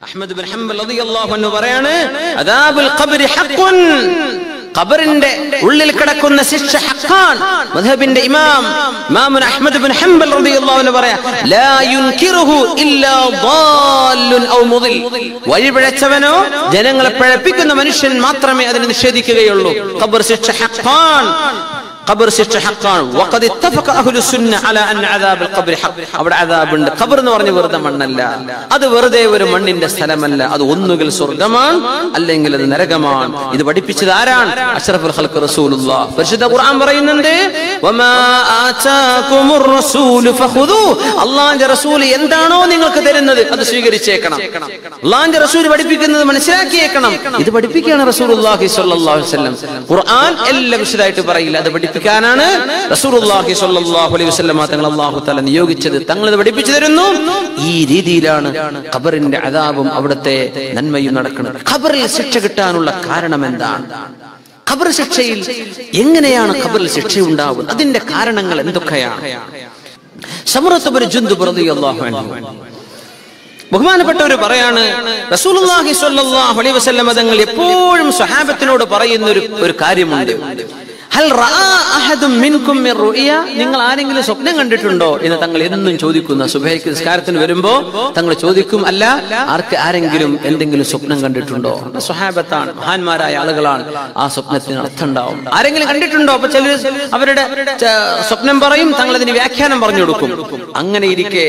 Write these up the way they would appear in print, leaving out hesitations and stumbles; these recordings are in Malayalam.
അഹ്മദ് ബിൻ ഹംബൽ റളിയല്ലാഹു അൻഹു പറയാണ്, അദാബുൽ ഖബ്രി ഹഖ്ഖുൻ, ഖബറിന്റെ ഉള്ളിൽ കിടക്കുന്ന ശിക്ഷ ഹഖാൻ. മദ്ഹബിന്റെ ഇമാം അഹ്മദ് ബിൻ ഹംബൽ റളിയല്ലാഹു അൻഹു പറയാ, ലാ യുൻകിറുഹു ഇല്ലാ ളാല്ലുൻ ഔ മുദിൽ, വഴിപിഴച്ചവനോ ജനങ്ങളെ പിഴപ്പിക്കുന്ന മനുഷ്യൻ മാത്രമേ അതിനെ നിഷേധിക്കുകയുള്ളൂ. ഖബർ ശിക്ഷ ഹഖാൻ, ഖബർ ശിക്ഷ ഹഖാൻ. വഖദ് ഇത്തഫഖ അഹ്ലുസ് സുന്ന അലാ അന്ന അദാബുൽ ഖബ്രി ഹഖ്. അവിടെ അദാബുണ്ട്. ഖബർ എന്ന് പറഞ്ഞ വെറുതെ മണ്ണല്ല, അത് വെറുതെ ഒരു മണ്ണിന്റെ സ്ഥലമല്ല, അത് ഒന്നുകിൽ സ്വർഗ്ഗമാണ് അല്ലെങ്കിൽ അത് നരകമാണ്. ഇത് പഠിപ്പിച്ചത് ആരാണ്? അഷ്റഫുൽ ഖൽഖ് റസൂലുള്ളാഹ്. പരിശുദ്ധ ഖുർആൻ പറയുന്നുണ്ട്, വമാ ആതാകുമുർ റസൂലു ഫഖുദൂ, അല്ലാഹുവിന്റെ റസൂൽ എന്താണോ നിങ്ങൾക്ക് തരുന്നത് അത് സ്വീകരിച്ചേക്കണം. അല്ലാഹുവിന്റെ റസൂൽ പഠിപ്പിക്കുന്നത് മനസ്സിലാക്കിയേക്കണം. ഇത് പഠിപ്പിക്കുകയാണ് റസൂലുള്ളാഹി സ്വല്ലല്ലാഹു അലൈഹി വസല്ലം. ഖുർആൻ എല്ലാം വിശദമായിട്ട് പറയില്ല, അത് പഠിപ്പിക്കാനാണ് റസൂലുള്ളാഹി സ്വല്ലല്ലാഹു അലൈഹി വസല്ലം തങ്ങൾ അല്ലാഹു തആല നിയോഗിച്ചത്. തങ്ങൾ ഇത് പഠിപ്പിച്ചു തരുന്നു. ഈ രീതിയിലാണ് ഖബറിന്റെ അദാബും അവിടുത്തെ നന്മയും നടക്കുന്നത്. ഖബറിൽ ശിക്ഷ കിട്ടാനുള്ള കാരണം എന്താണ്? ഖബർ ശിക്ഷയിൽ എങ്ങനെയാണ് ഖബറിൽ ശിക്ഷ ഉണ്ടാവുന്നത്? അതിന്റെ കാരണങ്ങൾ എന്തൊക്കെയാണ്? സമുറത്ത് ബിൻ ജുൻദുബ് റളിയല്ലാഹു അൻഹു ബഹുമാനപ്പെട്ടവർ പറയാണ്, റസൂലുള്ളാഹി സ്വല്ലല്ലാഹു അലൈഹി വസല്ലം തങ്ങൾ എപ്പോഴും സ്വഹാബത്തിനോട് പറയുന്ന ഒരു കാര്യമുണ്ട്. ഹൽ റആ അഹദും മിൻകും മിർ റുഅയ, നിങ്ങൾ ആരെങ്കിലും സ്വപ്നം കണ്ടിട്ടുണ്ടോ എന്ന് തങ്ങൾ എന്നും ചോദിക്കുന്ന. സുബഹിക്ക് നിസ്കാരത്തിന് വരുമ്പോ തങ്ങൾ ചോദിക്കും, അല്ല ആരെങ്കിലും എന്തെങ്കിലും സ്വപ്നം കണ്ടിട്ടുണ്ടോ? സ്വഹാബത്താണ്, മഹാന്മാരായ ആളുകളാണ്. ആ സ്വപ്നത്തിന് അർത്ഥം ഉണ്ടാവും. ആരെങ്കിലും കണ്ടിട്ടുണ്ടോ? അപ്പൊ ചിലർ അവരുടെ സ്വപ്നം പറയും, തങ്ങൾ അതിന് വ്യാഖ്യാനം പറഞ്ഞു കൊടുക്കും. അങ്ങനെ ഇരിക്കെ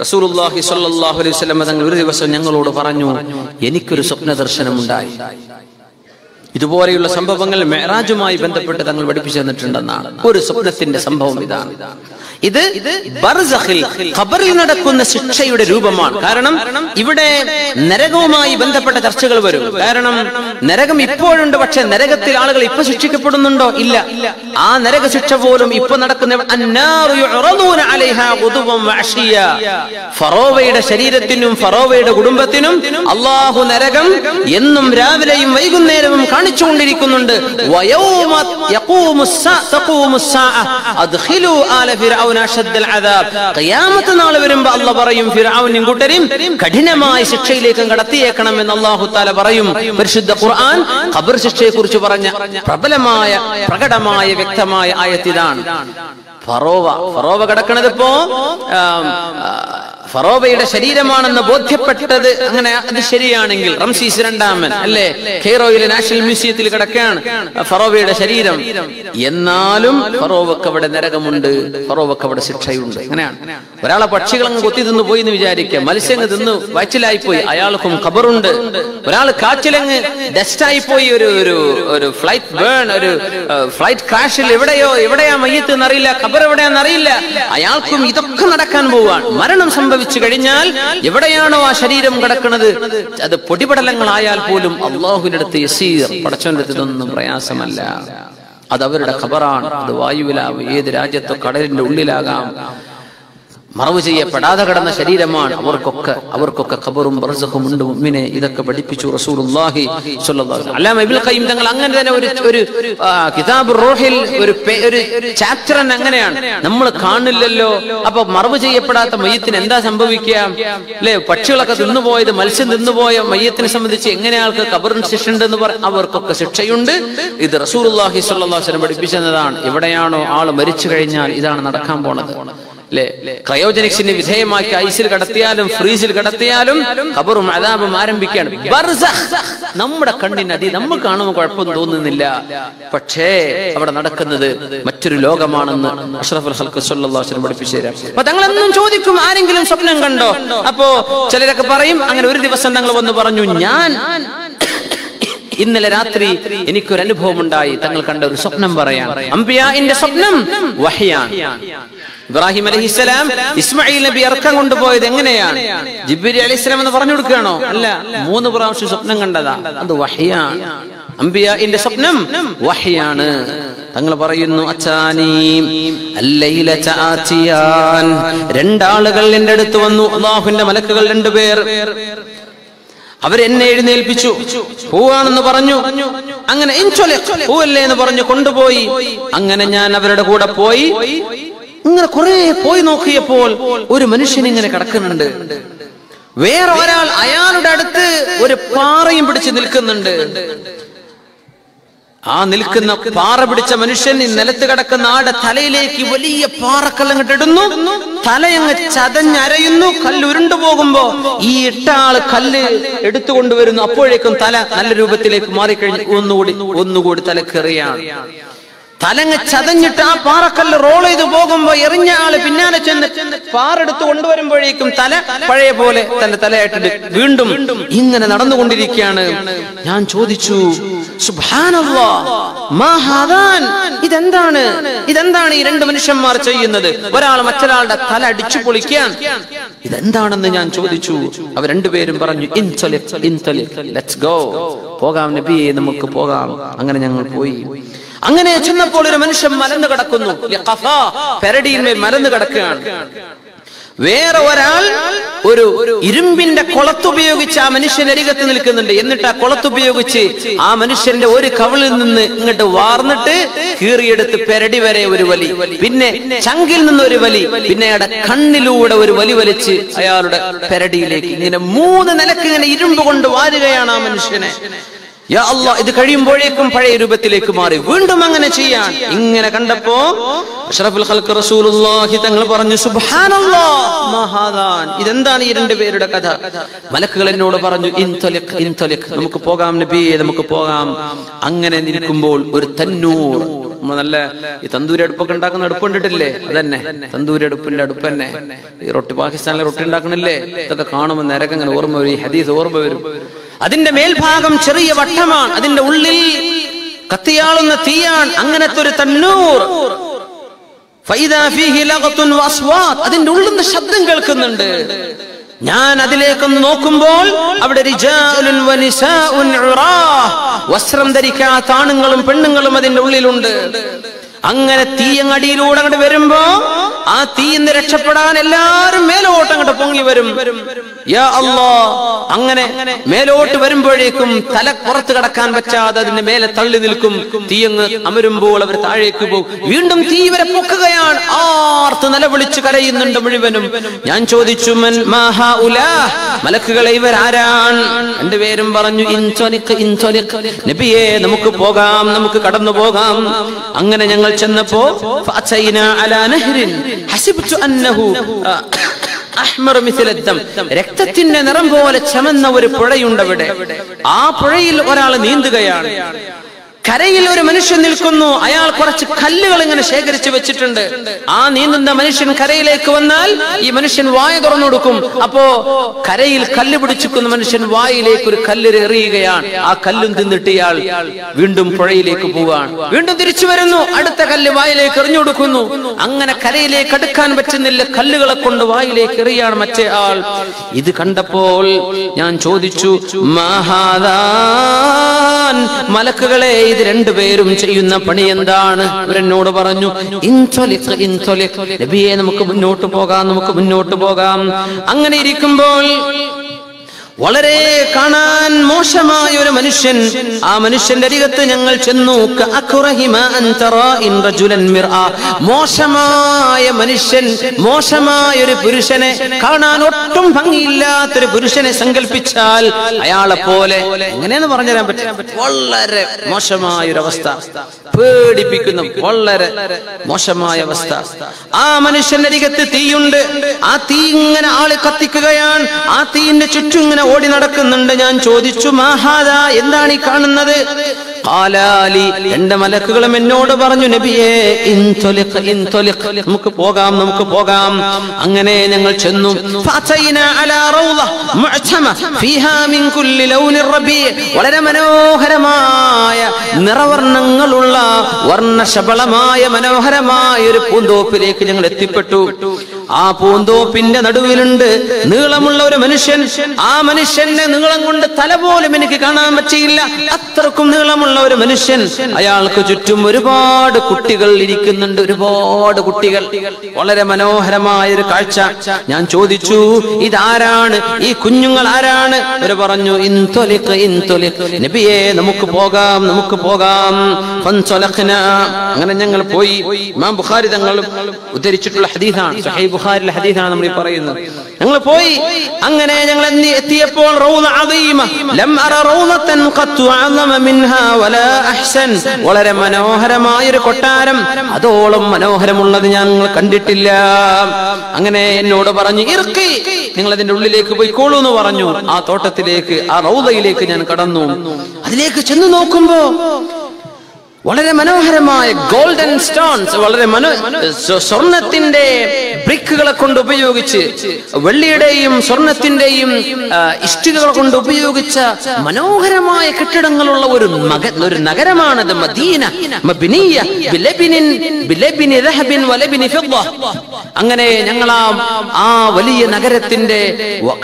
റസൂലുള്ളാഹി സ്വല്ലല്ലാഹു അലൈഹി വസല്ലം തങ്ങൾ ഒരു ദിവസം ഞങ്ങളോട് പറഞ്ഞു, എനിക്കൊരു സ്വപ്ന ദർശനം ഉണ്ടായി. ഇതുപോലെയുള്ള സംഭവങ്ങൾ മെഹ്റാജുമായി ബന്ധപ്പെട്ട് തങ്ങൾ പഠിപ്പിച്ചു തന്നിട്ടുണ്ടെന്നാണ്. ഒരു സ്വപ്നത്തിന്റെ സംഭവം ഇതാണ്. ഇത് ബർസഖിൽ ഖബറിൽ നടക്കുന്ന ശിക്ഷയുടെ രൂപമാണ്. കാരണം ഇവിടെ നരകവുമായി ബന്ധപ്പെട്ട ചർച്ചകൾ വരും. കാരണം നരകം ഇപ്പോഴുണ്ട്, പക്ഷെ നരകത്തിൽ ആളുകൾ ഇപ്പൊ ശിക്ഷിക്കപ്പെടുന്നുണ്ടോ? ഇല്ല. ആ നരക ശിക്ഷ പോലും ഇപ്പൊ നടക്കുന്ന ഫറോവയുടെ ശരീരത്തിനും ഫറോവയുടെ കുടുംബത്തിനും അല്ലാഹു നരകം എന്നും രാവിലെയും വൈകുന്നേരവും കാണിച്ചുകൊണ്ടിരിക്കുന്നുണ്ട്. ഖിയാമത്ത് നാൾ വരുമ്പോ അല്ലാഹു പറയും, ഫിർഔനും കൂട്ടരും കഠിനമായ ശിക്ഷയിലേക്ക് കടത്തിയേക്കണം എന്ന് അല്ലാഹു തആല പറയും. പരിശുദ്ധ ഖുർആൻ ഖബർ ശിക്ഷയെ കുറിച്ച് പറഞ്ഞ പ്രബലമായ പ്രകടമായ വ്യക്തമായ ആയത്ത് ഇതാണ്. ഫറോവ കിടക്കുന്നത് ഇപ്പോ ഫറോവയുടെ ശരീരമാണെന്ന് ബോധ്യപ്പെട്ടത് അങ്ങനെ അത് ശരിയാണെങ്കിൽ റംസീസ് രണ്ടാമൻ അല്ലേ കെയ്റോയിലെ നാഷണൽ മ്യൂസിയത്തിൽ കിടക്കുകയാണ് ഫറോവയുടെ ശരീരം. എന്നാലും ഫറോവക്ക് അവിടെ നരകമുണ്ട്, ഫറോവക്ക് അവിടെ ശിക്ഷയുണ്ട്. അങ്ങനെയാണ്. ഒരാളെ പക്ഷികൾ അങ്ങ് കൊത്തി തിന്നു പോയി എന്ന് വിചാരിക്കുക, മത്സ്യങ്ങൾ തിന്നു വയറ്റിലായി പോയി, അയാൾക്കും ഖബറുണ്ട്. ഒരാൾ കാറ്റിലങ്ങ് ഡസ്റ്റായി പോയി, ഒരു ഫ്ലൈറ്റ് ബേൺ, ഒരു ഫ്ലൈറ്റ് ക്രാഷിൽ എവിടെയാ മയ്യത്ത് എന്നറിയില്ല, ഖബർ എവിടെയാണെന്നറിയില്ല, അയാൾക്കും ഇതൊക്കെ നടക്കാൻ പോവാണ്. മരണം സംഭവിച്ചു കഴിഞ്ഞാൽ എവിടെയാണോ ആ ശരീരം കിടക്കുന്നത് അത് പൊടിപടലങ്ങളായാൽ പോലും അല്ലാഹുവിന്റെ അടുത്ത് യസീർ, പടച്ചവന്റെ അടുത്ത് ഇതൊന്നും പ്രയാസമല്ല. അത് അവരുടെ ഖബറാണ്. അത് വായുവിലാവും, ഏത് രാജ്യത്തോ കടലിന്റെ ഉള്ളിലാകാം. മറവ് ചെയ്യപ്പെടാതെ കിടന്ന ശരീരമാണ്. അവർക്കൊക്കെ ഖബറും ബർസഖും ഉണ്ട്. മുഅ്മിനെ ഇതൊക്കെ പഠിപ്പിച്ചു റസൂലുള്ളാഹി സ്വല്ലല്ലാഹു അലൈഹി വസല്ലം. അല്ലാമ ഇബ്നുൽ ഖയ്യിം തങ്ങൾ അങ്ങനെ തന്നെ ഒരു കിതാബുർ റൂഹിൽ ഒരു ചാപ്റ്റർ അങ്ങനെയാണ്. നമ്മൾ കാണില്ലല്ലോ, അപ്പൊ മറവ് ചെയ്യപ്പെടാത്ത മയ്യത്തിന് എന്താ സംഭവിക്കുക അല്ലെ? പക്ഷികളൊക്കെ തിന്നുപോയത്, മത്സ്യം തിന്നുപോയ മയ്യത്തിനെ സംബന്ധിച്ച് എങ്ങനെ ആൾക്ക് ഖബറിന് ശിക്ഷ ഉണ്ടെന്ന് പറയും. അവർക്കൊക്കെ ശിക്ഷയുണ്ട്. ഇത് റസൂലുള്ളാഹി സ്വല്ലല്ലാഹു അലൈഹി വസല്ലം പഠിപ്പിച്ചതാണ്. എവിടെയാണോ ആള് മരിച്ചു കഴിഞ്ഞാൽ ഇതാണ് നടക്കാൻ പോണത്. ക്രയോജനിക്സിന് വിധേയമാക്കി ഐസിൽ കടത്തിയാലും ഫ്രീസിൽ കടത്തിയാലും ഖബറും അദാബും ആരംഭിക്കുകയാണ്. ബർസഖ് നമ്മുടെ കണ്ണിനടി നമ്മൾ കാണുമ്പോൾ കുഴപ്പമൊന്നും തോന്നുന്നില്ല, പക്ഷേ അവിടെ നടക്കുന്നത് മറ്റൊരു ലോകമാണെന്ന് അഷ്റഫുൽ ഖൽഖ് സ്വല്ലല്ലാഹു അലൈഹി വസല്ലം പഠിപ്പിച്ചു തരാം. അപ്പൊ തങ്ങളെന്നും ചോദിക്കും, ആരെങ്കിലും സ്വപ്നം കണ്ടോ? അപ്പോ ചിലരൊക്കെ പറയും, അങ്ങനെ ഒരു ദിവസം തങ്ങൾ വന്ന് പറഞ്ഞു, ഞാൻ ഇന്നലെ രാത്രി എനിക്കൊരു അനുഭവം ഉണ്ടായി, തങ്ങൾ കണ്ട ഒരു സ്വപ്നം പറയാം. അംബിയാഇന്റെ സ്വപ്നം വഹ്യാണ്. ഇബ്രാഹിം അലൈഹിസ്സലാം ഇസ്മായിൽ നബി ഇറക്കാൻ കൊണ്ടുപോയത് എങ്ങനെയാണ്? ജിബ്രീൽ അലൈഹിസ്സലാം എന്ന് പറഞ്ഞു കൊടുക്കുകയാണോ? അല്ല, 3 പ്രാവശ്യം സ്വപ്നം കണ്ടതാ. അത് വഹ്യാണ്. അംബിയാഇന്റെ സ്വപ്നം വഹ്യാണ്. തങ്ങൾ പറയുന്നു, രണ്ടാളുകൾ എന്റെ അടുത്ത് വന്നു, അല്ലാഹുവിന്റെ മലക്കുകൾ 2 പേർ. അവരെന്നെ എഴുന്നേൽപ്പിച്ചു, പോവാണെന്ന് പറഞ്ഞു. അങ്ങനെ പോവല്ലേ എന്ന് പറഞ്ഞു കൊണ്ടുപോയി. അങ്ങനെ ഞാൻ അവരുടെ കൂടെ പോയി. ഇങ്ങനെ കുറെ പോയി നോക്കിയപ്പോൾ ഒരു മനുഷ്യൻ ഇങ്ങനെ കിടക്കുന്നുണ്ട്. വേറെ ഒരാൾ അയാളുടെ അടുത്ത് ഒരു പാറയും പിടിച്ച് നിൽക്കുന്നുണ്ട്. ആ നിൽക്കുന്ന പാറ പിടിച്ച മനുഷ്യൻ ഈ നിലത്ത് കിടക്കുന്ന ആടെ തലയിലേക്ക് വലിയ പാറക്കല്ലങ്ങട്ട് ഇടുന്നു. തലയങ്ങ് ചതഞ്ഞരയുന്നു. കല്ല് ഉരുണ്ടു പോകുമ്പോ ഈ ഇട്ട ആള് കല്ല് എടുത്തുകൊണ്ടുവരുന്നു. അപ്പോഴേക്കും തല നല്ല രൂപത്തിലേക്ക് മാറിക്കഴിഞ്ഞ് ഒന്നുകൂടി തലക്കെറിയാണ്. തലങ്ങ് ചതഞ്ഞിട്ട് ആ പാറക്കല്ല് റോൾ ചെയ്ത് പോകുമ്പോ എറിഞ്ഞ ആള് പിന്നാലെ ചെന്ന് പാറെടുത്ത് കൊണ്ടുവരുമ്പോഴേക്കും തല പഴയ പോലെ തന്റെ തലയായിട്ടുണ്ട്. വീണ്ടും ഇങ്ങനെ നടന്നുകൊണ്ടിരിക്കുകയാണ്. ഞാൻ ചോദിച്ചു, സുബ്ഹാനല്ലാഹ്, മാ ഹാദാൻ, ഇതെന്താണ് ഈ രണ്ട് മനുഷ്യന്മാർ ചെയ്യുന്നത്? ഒരാൾ മറ്റൊരാളുടെ തല അടിച്ചു പൊളിക്കാൻ, ഇതെന്താണെന്ന് ഞാൻ ചോദിച്ചു. അവർ രണ്ടുപേരും പറഞ്ഞു, ലെറ്റ്സ് ഗോ, പോകാം നബിയെ, നമുക്ക് പോകാം. അങ്ങനെ ഞങ്ങൾ പോയി. അങ്ങനെ ചെന്നപ്പോൾ ഒരു മനുഷ്യൻ മലന്ന് കിടക്കുന്നു. പെരടിയിന്മേൽ മലന്ന് കിടക്കുകയാണ്. വേറെ ഒരാൾ ഒരു ഇരുമ്പിന്റെ കുളത്തുപയോഗിച്ച് ആ മനുഷ്യനരികത്ത് നിൽക്കുന്നുണ്ട്. എന്നിട്ട് ആ കുളത്തുപയോഗിച്ച് ആ മനുഷ്യന്റെ ഒരു കവിളിൽ നിന്ന് ഇങ്ങോട്ട് വാർന്നിട്ട് കീറിയെടുത്ത് പെരടി വരെ ഒരു വലി, പിന്നെ ചങ്കിൽ നിന്ന് ഒരു വലി, പിന്നെ അയാളുടെ കണ്ണിലൂടെ ഒരു വലി വലിച്ച് അയാളുടെ പെരടിയിലേക്ക് ഇങ്ങനെ 3 നിലക്ക് ഇങ്ങനെ ഇരുമ്പ് കൊണ്ട് വാരുകയാണ് ആ മനുഷ്യനെ. യാ അല്ലാഹ്, ഇത് കഴിയുമ്പോഴേക്കും പഴയ രൂപത്തിലേക്ക് മാറി. വീണ്ടും അങ്ങനെ ചെയ്യാൻ ഇങ്ങനെ കണ്ടപ്പോ അഷ്റഫുൽ ഖൽഖ് റസൂലുള്ളാഹി തങ്ങൾ പറഞ്ഞു, സുബ്ഹാനല്ലാഹ്, മാ ഹാദാൻ, ഇതെന്താണ് ഈ രണ്ട് പേരുടെ കഥ? മലക്കുകൾ എന്നോട് പറഞ്ഞു, ഇൻതലിഖ്, നമുക്ക് പോകാം നബിയെ, നമുക്ക് പോകാം. അങ്ങനെ നിൽക്കുമ്പോൾ ഒരു തന്നൂർ, നല്ല ഈ തന്തൂരി അടുപ്പൊക്കെ ഉണ്ടാക്കുന്ന അടുപ്പ് കണ്ടിട്ടില്ലേ? അതന്നെ തന്തൂരി അടുപ്പിന്റെ അടുപ്പ് തന്നെ. ഈ റൊട്ടി, പാകിസ്ഥാനിലെ റൊട്ടി ഉണ്ടാക്കണില്ലേ? ഇതൊക്കെ കാണുമ്പോൾ നിരക്ക് അങ്ങനെ ഓർമ്മ വരും, ഈ ഹദീസ് ഓർമ്മ വരും. അതിന്റെ മേൽഭാഗം ചെറിയ വട്ടമാണ്, അതിന്റെ ഉള്ളിൽ കത്തിയാളുന്ന തീയാണ്. അങ്ങനത്തെ ഒരു തന്നൂർ. അതിന്റെ ഉള്ളിൽ നിന്ന് ശബ്ദം കേൾക്കുന്നുണ്ട്. ഞാൻ അതിലേക്കൊന്ന് നോക്കുമ്പോൾ അവിടെ വസ്ത്രം ധരിക്കാത്ത ആണുങ്ങളും പെണ്ണുങ്ങളും അതിന്റെ ഉള്ളിലുണ്ട്. അങ്ങനെ തീയങ്ങടിയിലൂടെ അങ്ങോട്ട് വരുമ്പോ ആ തീയിന്ന് രക്ഷപ്പെടാൻ എല്ലാരും മേലോട്ട് അങ്ങോട്ട് പൊങ്ങി വരും. യാ അല്ലാഹ്, അങ്ങനെ മേലോട്ട് വരുമ്പോഴേക്കും തല പുറത്ത് കടക്കാൻ പറ്റാതെ അതിന്റെ മേലെ തള്ളി നിൽക്കും. തീയങ്ങ് അമരുമ്പോൾ അവർ താഴേക്ക് പോകും. വീണ്ടും തീ വരെ പൊക്കുകയാണ്. ആർത്ത് നിലവിളിച്ച് കരയുന്നുണ്ട് മുഴുവനും. ഞാൻ ചോദിച്ചു, മലക്കുകളെ, ഇവരാരാണ്? രണ്ടുപേരും പറഞ്ഞു, നബിയെ, നമുക്ക് പോകാം, നമുക്ക് കടന്നു പോകാം. അങ്ങനെ ഞങ്ങൾ ചെന്നപ്പോ രക്തത്തിന്റെ നിറം പോലെ ചമന്ന ഒരു പുഴയുണ്ട് അവിടെ. ആ പുഴയിൽ ഒരാൾ നീന്തുകയാണ്. കരയിൽ ഒരു മനുഷ്യൻ നിൽക്കുന്നു. അയാൾ കുറച്ച് കല്ലുകൾ ഇങ്ങനെ ശേഖരിച്ചു വെച്ചിട്ടുണ്ട്. ആ നീന്തുന്ന മനുഷ്യൻ കരയിലേക്ക് വന്നാൽ ഈ മനുഷ്യൻ വായ തുറന്നു കൊടുക്കും. അപ്പോ കരയിൽ കല്ല് പിടിച്ചിരിക്കുന്ന മനുഷ്യൻ വായിലേക്ക് ഒരു കല്ല് എറിയുകയാണ്. ആ കല്ലും തിന്നിട്ട് ഇയാൾ വീണ്ടും പുഴയിലേക്ക് പോവാണ്. വീണ്ടും തിരിച്ചു വരുന്നു, അടുത്ത കല്ല് വായിലേക്ക് എറിഞ്ഞു കൊടുക്കുന്നു. അങ്ങനെ കരയിലേക്ക് അടുക്കാൻ പറ്റുന്നില്ല, കല്ലുകളെ കൊണ്ട് വായിലേക്ക് എറിയാണ് മറ്റേ ആൾ. ഇത് കണ്ടപ്പോൾ ഞാൻ ചോദിച്ചു, മഹാദാൻ, മലക്കുകളെ, ഇത് രണ്ടുപേരും ചെയ്യുന്ന പണി എന്താണ്? അവരെന്നോട് പറഞ്ഞു, നബിയെ, നമുക്ക് മുന്നോട്ട് പോകാം, നമുക്ക് മുന്നോട്ട് പോകാം. അങ്ങനെ ഇരിക്കുമ്പോൾ വളരെ കാണാൻ മോശമായ ഒരു മനുഷ്യൻ, ആ മനുഷ്യന്റെ അരികത്ത് ഞങ്ങൾ ചെന്നു. മോശമായ മനുഷ്യൻ, മോശമായ ഒരു പുരുഷനെ, കാണാൻ ഒട്ടും ഭംഗിയില്ലാത്തൊരു പുരുഷനെ സങ്കല്പിച്ചാൽ അയാളെ പോലെ എങ്ങനെയെന്ന് പറഞ്ഞുതരാൻ പറ്റും. വളരെ മോശമായൊരവസ്ഥ, പേടിപ്പിക്കുന്ന വളരെ മോശമായ അവസ്ഥ. ആ മനുഷ്യന്റെ അരികത്ത് തീയുണ്ട്. ആ തീ ഇങ്ങനെ ആളെ കത്തിക്കുകയാണ്. ആ തീയിന്റെ ചുറ്റും ഇങ്ങനെ ഓടി നടക്കുന്നുണ്ട്. ഞാൻ ചോദിച്ചു, മഹാദാ, എന്താണ് ഈ കാണുന്നത്? ഖാലാലി, രണ്ട് മലക്കുകളും എന്നോട് പറഞ്ഞു, നബിയേ, നമുക്ക് പോകാം, നമുക്ക് പോകാം. അങ്ങനെ ഞങ്ങൾ ചെന്നു. വളരെ മനോഹരമായ നിറവർണ്ണങ്ങളുള്ള വർണ്ണശബളമായ മനോഹരമായ ഒരു പൂന്തോപ്പിലേക്ക് ഞങ്ങൾ എത്തിപ്പെട്ടു. ആ പൂന്തോപ്പിന്റെ നടുവിലുണ്ട് നീളമുള്ള ഒരു മനുഷ്യൻ. ആ മനുഷ്യന്റെ നീളം കൊണ്ട് തല പോലും എനിക്ക് കാണാൻ പറ്റിയില്ല, അത്രക്കും നീളമുള്ള ഒരു മനുഷ്യൻ. അയാൾക്ക് ചുറ്റും ഒരുപാട് കുട്ടികൾ ഇരിക്കുന്നുണ്ട്, ഒരുപാട് കുട്ടികൾ. വളരെ മനോഹരമായ ഒരു കാഴ്ച. ഞാൻ ചോദിച്ചു, ഇതാരാണ്? ഈ കുഞ്ഞുങ്ങൾ ആരാണ്? അവര് പറഞ്ഞു, നബിയേ, നമുക്ക് പോകാം, നമുക്ക് പോകാം. അങ്ങനെ ഞങ്ങൾ പോയി. ഇമാം ബുഖാരി തങ്ങൾ ഉദ്ധരിച്ചിട്ടുള്ള ഹദീസാണ്, സഹീഹ് ബുഖാരിയിലെ ഹദീസാണ് നമ്മൾ ഈ പറയുന്നത്. ഞങ്ങൾ പോയി, അങ്ങനെ ഞങ്ങൾ എത്തിയപ്പോൾ റൗള അദീമ ലം അറ റൗളതൻ ഖത്തു അഅലമ മിൻഹാ വലാ അഹ്സൻ, വളരെ മനോഹരമായ ഒരു കൊട്ടാരം, അതോളം മനോഹരമുള്ളത് ഞങ്ങൾ കണ്ടിട്ടില്ല. അങ്ങനെ എന്നോട് പറഞ്ഞു, ഇർഖി, നിങ്ങൾ അതിന്റെ ഉള്ളിലേക്ക് പോയിക്കോളൂ എന്ന് പറഞ്ഞു. ആ തോട്ടത്തിലേക്ക്, ആ റൗളയിലേക്ക് ഞാൻ കടന്നു. അതിലേക്ക് ചെന്ന് നോക്കുമ്പോ വളരെ മനോഹരമായ ഗോൾഡൻ സ്റ്റോൺസ്, വളരെ സ്വർണത്തിന്റെ ബ്രിക്കുകളെ കൊണ്ട് ഉപയോഗിച്ച്, വെള്ളിയുടെയും സ്വർണത്തിന്റെയും ഇഷ്ടികകളെ കൊണ്ട് ഉപയോഗിച്ച മനോഹരമായ കെട്ടിടങ്ങളുള്ള ഒരു നഗരമാണത് മദീന മബ്നിയ ബിലബിനി ദഹബിൻ വലബിനി ഫിദ്ദ. അങ്ങനെ ഞങ്ങൾ ആ വലിയ നഗരത്തിന്റെ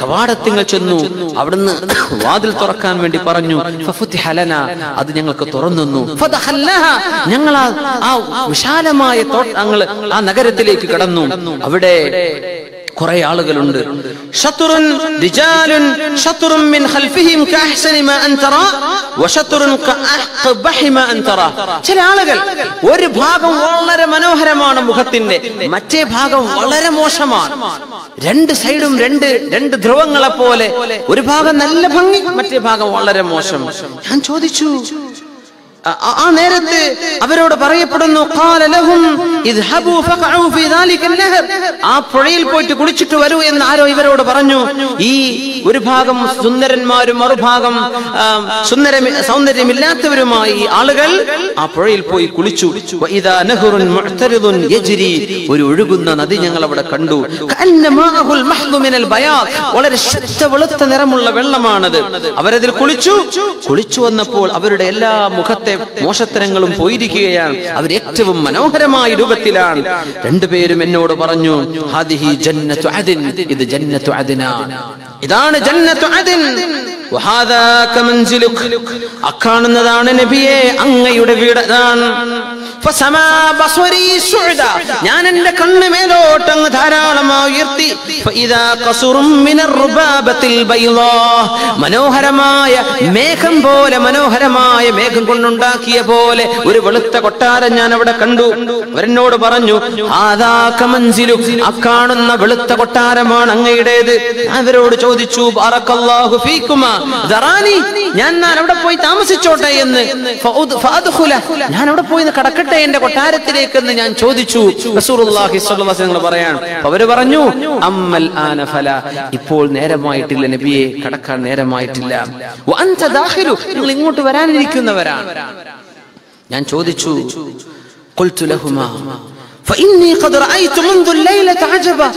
കവാടത്തിങ്ങൾ ചെന്നു. അവിടുന്ന് വാതിൽ തുറക്കാൻ വേണ്ടി പറഞ്ഞു. ഫഫുതിഹ ലനാ, അത് ഞങ്ങൾക്ക് തുറന്നു. ഞങ്ങൾ ആ വിശാലമായ ആ നഗരത്തിലേക്ക് കടന്നു. അവിടെ കുറെ ആളുകളുണ്ട്. ചില ആളുകൾ, ഒരു ഭാഗം വളരെ മനോഹരമാണ് മുഖത്തിന്റെ, മറ്റേ ഭാഗം വളരെ മോശമാണ്. രണ്ട് സൈഡും രണ്ട് ധ്രുവങ്ങളെ പോലെ, ഒരു ഭാഗം നല്ല ഭംഗി, മറ്റേ ഭാഗം വളരെ മോശം. ഞാൻ ചോദിച്ചു, ആ നേരത്ത് അവരോട് പറയപ്പെടുന്നു, ആ പുഴയിൽ പോയിട്ട് കുളിച്ചിട്ട് വരൂ എന്ന് ആരോ ഇവരോട് പറഞ്ഞു. ഈ ഒരു ഭാഗം സുന്ദരന്മാരും മറുഭാഗം സൗന്ദര്യമില്ലാത്തവരുമായി ആളുകൾ ആ പുഴയിൽ പോയി കുളിച്ചു. ഒരു ഒഴുകുന്ന നദി ഞങ്ങൾ അവിടെ കണ്ടു. വളരെ ശുദ്ധ വെളുത്ത നിറമുള്ള വെള്ളമാണത്. അവരതിൽ കുളിച്ചു വന്നപ്പോൾ അവരുടെ എല്ലാ മുഖത്തെ മോശത്തരങ്ങളും പോയിരിക്കുകയാണ്. അവർ ഏറ്റവും മനോഹരമായ രൂപത്തിലാണ്. രണ്ടുപേരും എന്നോട് പറഞ്ഞു, ഹാദിഹി ജന്നത്തു അദ്ൻ, ഇത് ജന്നത്തു അദ്നാൻ, ഇതാണ് ജന്നത്തു അദ്ൻ. വഹാദാ കമൻസിലുക്, അക്കാണുന്നതാണ് നബിയെ അങ്ങയുടെ വീട്. ഞാൻ എന്റെ കണ്ണ് മേലോട്ട് അങ്ങ് ധാരാളമായി ഉയർത്തി. മനോഹരമായ മേഘം പോലെ, മനോഹരമായ മേഘം കൊണ്ടുണ്ടാക്കിയ പോലെ ഒരു വെളുത്ത കൊട്ടാരം ഞാൻ അവിടെ കണ്ടു. അവരെന്നോട് പറഞ്ഞു, അക്കാണുന്ന വെളുത്ത കൊട്ടാരമാണ് അങ്ങയുടേത്. അവരോട് ചോദിച്ചു, ബറക്കല്ലാഹു ഫീകുമാ ദറാനി, ഞാൻ അവിടെ പോയി താമസിച്ചോട്ടെ എന്ന്. ഞാൻ അവിടെ പോയി കടക്കട്ടെ എന്റെ കൊട്ടാരത്തിലേക്ക് എന്ന് ഞാൻ ചോദിച്ചു. റസൂലുള്ളാഹി സ്വല്ലല്ലാഹു അലൈഹി വസല്ലം പറയാണ്, അവര് പറഞ്ഞു, അമ്മൽ ആന ഫല, ഇപ്പോൾ നേരമായിട്ടില്ല നബിയെ, കടക്കാൻ നേരമായിട്ടില്ല. വഅൻത ദാഖിലു, നിങ്ങൾ ഇങ്ങോട്ട് വരാനിരിക്കുന്നവരാണ്. ഞാൻ ചോദിച്ചു, ഖുൽതു ലഹുമാ فإني قد رأيت منذ الليلة عجبا,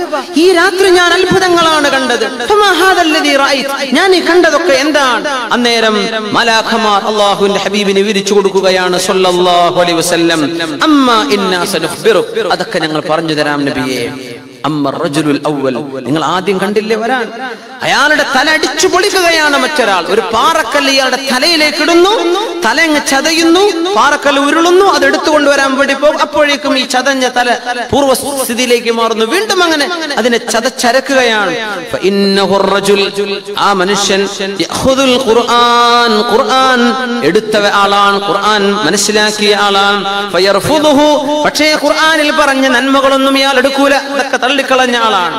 ഈ രാത്രി ഞാൻ അത്ഭുതങ്ങളാണ് കണ്ടത്. فما هذا الذي رأيت, ഞാൻ ഈ കണ്ടതൊക്കെ എന്താണ്? അന്നേരം മലാഖമാർ അല്ലാഹുവിന്റെ ഹബീബിനെ വിവരിച്ചു കൊടുക്കുകയാണ് സ്വല്ലല്ലാഹു അലൈഹി വസല്ലം. അമ്മാ ഇന്നാ സനുഖ്ബിറുക്, അതൊക്കെ ഞങ്ങൾ പറഞ്ഞു തരാം നബിയേ. നിങ്ങൾ ആദ്യം കണ്ടില്ലേ വരാൻ, അയാളുടെ തല അടിച്ചു പൊളിക്കുകയാണ് മറ്റൊരാൾ. ഒരു പാറക്കല്ല് ഇയാളുടെ തലയിലേക്ക് ഇടുന്നു, തല അങ്ങ് ചതയുന്നു, പാറക്കല്ല് ഉരുളുന്നു, അത് എടുത്തുകൊണ്ടുവരാൻ വേണ്ടി പോകും. അപ്പോഴേക്കും ഈ ചതഞ്ഞ തല പൂർവ്വസ്ഥിതിയിലേക്ക് മാറുന്നു. വീണ്ടും അങ്ങനെ അതിനെ ചതച്ചരക്കുകയാണ്. ആ മനുഷ്യൻ ഖുർആൻ എടുത്ത ആളാണ്, ഖുർആൻ മനസ്സിലാക്കിയ ആളാണ്. പക്ഷേ ഖുർആനിൽ പറഞ്ഞ നന്മകളൊന്നും ഇയാൾ എടുക്കൂല, അതൊക്കെ തള്ളിക്കളഞ്ഞ ആളാണ്.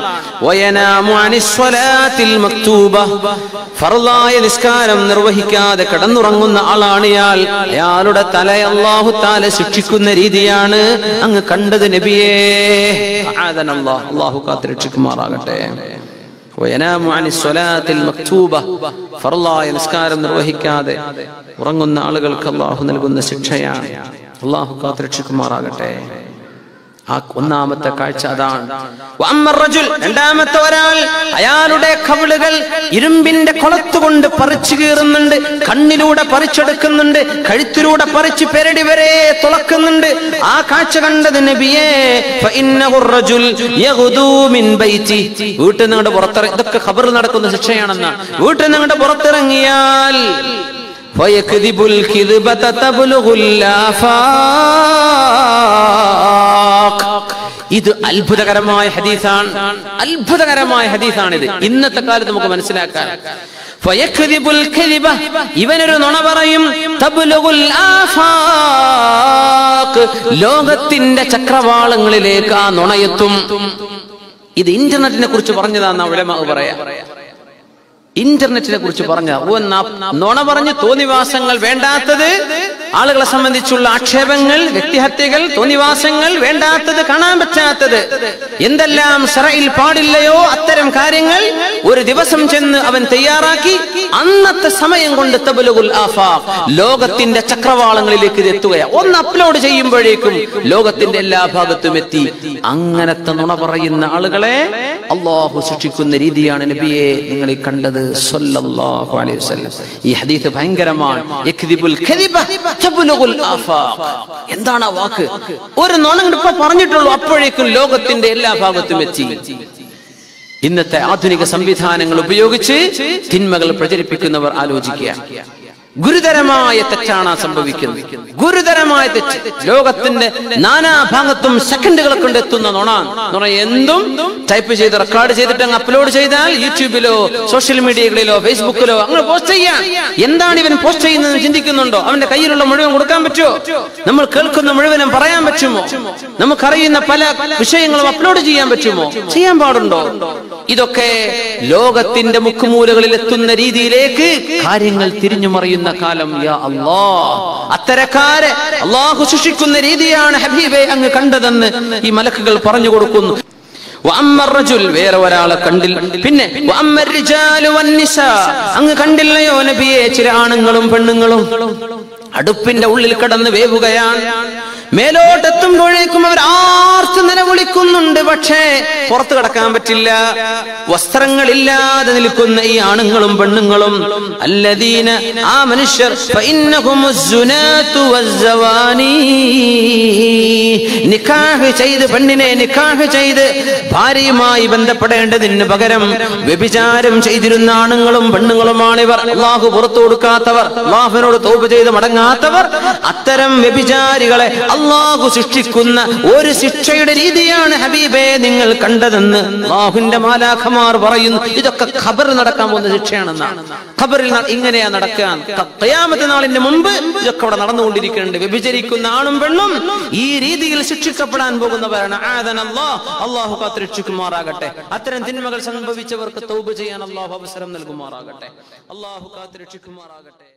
ഫർളായ നിസ്കാരം നിർവഹിക്കാതെ കിടന്നുറങ്ങുന്ന ആളാണ് ഇയാൾ. അയാളുടെ തല അല്ലാഹു തആല ശിക്ഷിക്കുന്ന രീതിയാണ് അങ്ങ് കണ്ടത് നബിയേ. അല്ലാഹു കാത്തുരക്ഷിക്കുമാറാകട്ടെ. ഫർളായ നിസ്കാരം നിർവഹിക്കാതെ ഉറങ്ങുന്ന ആളുകൾക്ക് അല്ലാഹു നൽകുന്ന ശിക്ഷയാണ്. അല്ലാഹു കാത്തുരക്ഷിക്കുമാറാകട്ടെ. ആ ഒന്നാമത്തെ കാഴ്ച അതാണ്. രണ്ടാമത്തെ ഒരാൾ, അയാളുടെ കവിളുകൾ ഇരുമ്പിന്റെ കൊളത്തുകൊണ്ട് പറിച്ചു കീറുന്നുണ്ട്, കണ്ണിലൂടെ പറിച്ചെടുക്കുന്നുണ്ട്, കഴുത്തിലൂടെ പറിച്ച് പെരടി വരെ തുളക്കുന്നുണ്ട്. ആ കാഴ്ച കണ്ടത് നബിയേ. വീട്ടിൽ നിങ്ങളുടെ പുറത്തിറങ്ങി, ഇതൊക്കെ ഖബറിൽ നടക്കുന്ന ശിക്ഷയാണെന്നാണ്. വീട്ടിൽ നിങ്ങളുടെ പുറത്തിറങ്ങിയാൽ ഇത് അത്ഭുതകരമായ ഹദീസാണ്, അത്ഭുതകരമായ ഹദീസാണിത്. ഇന്നത്തെ കാലത്ത് നമുക്ക് മനസ്സിലാക്കാൻ. ഇവനൊരു നുണ പറയും. ലോകത്തിന്റെ ചക്രവാളങ്ങളിലേക്ക് ആ നുണയെത്തും. ഇത് ഇന്റർനെറ്റിനെ കുറിച്ച് പറഞ്ഞതാന്ന ഉലമാ പറയാ. ഇന്റർനെറ്റിനെ കുറിച്ച് പറഞ്ഞ നുണ പറഞ്ഞ് തോന്നിവാസങ്ങൾ, വേണ്ടാത്തത്, ആളുകളെ സംബന്ധിച്ചുള്ള ആക്ഷേപങ്ങൾ, വ്യക്തിഹത്യകൾ, തോന്നിവാസങ്ങൾ, വേണ്ടാത്തത്, കാണാൻ പറ്റാത്തത്, എന്തെല്ലാം ശറഇൽ പാടില്ലയോ അത്തരം കാര്യങ്ങൾ ഒരു ദിവസം ചെന്ന് അവൻ തയ്യാറാക്കി അന്നത്തെ സമയം കൊണ്ട് തബ്ലുഗുൽ ആഫാഖ്, ലോകത്തിന്റെ ചക്രവാളങ്ങളിലേക്ക് ഇത് എത്തുകയാണ്. ഒന്ന് അപ്ലോഡ് ചെയ്യുമ്പോഴേക്കും ലോകത്തിന്റെ എല്ലാ ഭാഗത്തും എത്തി. അങ്ങനത്തെ നുണ പറയുന്ന ആളുകളെ അള്ളാഹു ശിക്ഷിക്കുന്ന രീതിയാണ് നബിയെ നിങ്ങൾ ഈ കണ്ടത് സല്ലല്ലാഹു അലൈഹി വസല്ലം. ഈ ഹദീസ് ഭയങ്കരമാണ്. യക്ദിബുൽ കദിബ തബ്ലുഗുൽ ആഫാഖ്. എന്താണ് ആ വാക്ക്? ഒരു നുണ ഇപ്പോ പറഞ്ഞിട്ടുള്ളൂ, അപ്പോഴേക്കും ലോകത്തിന്റെ എല്ലാ ഭാഗത്തും എത്തി. ഇന്നത്തെ ആധുനിക സംവിധാനങ്ങൾ ഉപയോഗിച്ച് തിന്മകൾ പ്രചരിപ്പിക്കുന്നവർ ആലോചിക്കുക. ഗുരുതരമായ തെറ്റാണ് സംഭവിക്കുന്നത്. ഗുരുതരമായ തെറ്റ്. ലോകത്തിന്റെ നാനാഭാഗത്തും സെക്കൻഡുകളെ കൊണ്ട് എത്തുന്ന നുണ. എന്തും ടൈപ്പ് ചെയ്ത് റെക്കോർഡ് ചെയ്തിട്ട് അങ്ങ് അപ്ലോഡ് ചെയ്താൽ യൂട്യൂബിലോ സോഷ്യൽ മീഡിയകളിലോ ഫേസ്ബുക്കിലോ അങ്ങനെ പോസ്റ്റ് ചെയ്യാം. എന്താണ് ഇവൻ പോസ്റ്റ് ചെയ്യുന്നത് ചിന്തിക്കുന്നുണ്ടോ? അവന്റെ കയ്യിലുള്ള മുഴുവൻ കൊടുക്കാൻ പറ്റുമോ? നമ്മൾ കേൾക്കുന്ന മുഴുവനും പറയാൻ പറ്റുമോ? നമുക്കറിയുന്ന പല വിഷയങ്ങളും അപ്ലോഡ് ചെയ്യാൻ പറ്റുമോ? ചെയ്യാൻ പാടുണ്ടോ? ഇതൊക്കെ ലോകത്തിന്റെ മുക്കുമൂലകളിൽ എത്തുന്ന രീതിയിലേക്ക് കാര്യങ്ങൾ തിരിഞ്ഞു മറിയുന്ന കാലം. യാ അല്ലാഹ്, അത്തരക്കാരെ അല്ലാഹു ശിക്ഷിക്കുന്ന രീതിയാണ് ഹബീബെ അങ്ങ് കണ്ടതെന്ന് ഈ മലക്കുകൾ പറഞ്ഞു കൊടുക്കുന്നു. വേറെ ഒരാളെ കണ്ടില്ല. പിന്നെ അങ്ങ് കണ്ടില്ലയോ നബിയെ ചില ആണുങ്ങളും പെണ്ണുങ്ങളും അടുപ്പിന്റെ ഉള്ളിൽ കിടന്ന് വേവുകയാണ്. മേലോട്ടെത്തുമ്പോഴേക്കും അവർ ആർത്ത് നിലവിളിക്കുന്നുണ്ട്, പക്ഷേ പുറത്തു കടക്കാൻ പറ്റില്ല. വസ്ത്രങ്ങളില്ലാതെ നിൽക്കുന്ന ഈ ആണുങ്ങളും പെണ്ണുങ്ങളും, അല്ലദീന, ആ മനുഷ്യർ, നിക്കാഹ് ചെയ്ത്, പെണ്ണിനെ നിക്കാഹ് ചെയ്ത് ഭാര്യയുമായി ബന്ധപ്പെടേണ്ടതിന് പകരം വ്യഭിചാരം ചെയ്തിരുന്ന ആണുങ്ങളും പെണ്ണുങ്ങളുമാണിവർ. അള്ളാഹു പുറത്തു കൊടുക്കാത്തവർ, അള്ളാഹുവിനോട് തൗബ ചെയ്ത് മടങ്ങാത്തവർ, അത്തരം വ്യഭിചാരികളെ അള്ളാഹു സൃഷ്ടിക്കുന്ന ഒരു ശിക്ഷയുടെ രീതിയാണ് ഹബീബേ നിങ്ങൾ കണ്ടതെന്ന് അള്ളാഹുവിന്റെ മാലാഖമാർ പറയുന്നു. ഇതൊക്കെ ഖബറിൽ നടക്കാൻ പോകുന്ന ശിക്ഷയാണെന്നാണ്. ഖബറിൽ ഇങ്ങനെയാ നടക്കാൻ. ഖിയാമത്ത് നാളിന്റെ മുമ്പ് ഇതൊക്കെ അവിടെ നടന്നുകൊണ്ടിരിക്കുന്നുണ്ട്. വ്യഭിചരിക്കുന്ന ആണും പെണ്ണും ഈ രീതിയിൽ ശിക്ഷിക്കപ്പെടാൻ പോകുന്നവരാണ്. അള്ളാഹു കാത്തുരക്ഷിക്കുമാറാകട്ടെ. അത്തരം തിന്മകൾ സംഭവിച്ചവർക്ക് തൗബ ചെയ്യാൻ അള്ളാഹു അവസരം നൽകുമാറാകട്ടെ. അള്ളാഹു കാത്തുരക്ഷിക്കുമാറാകട്ടെ.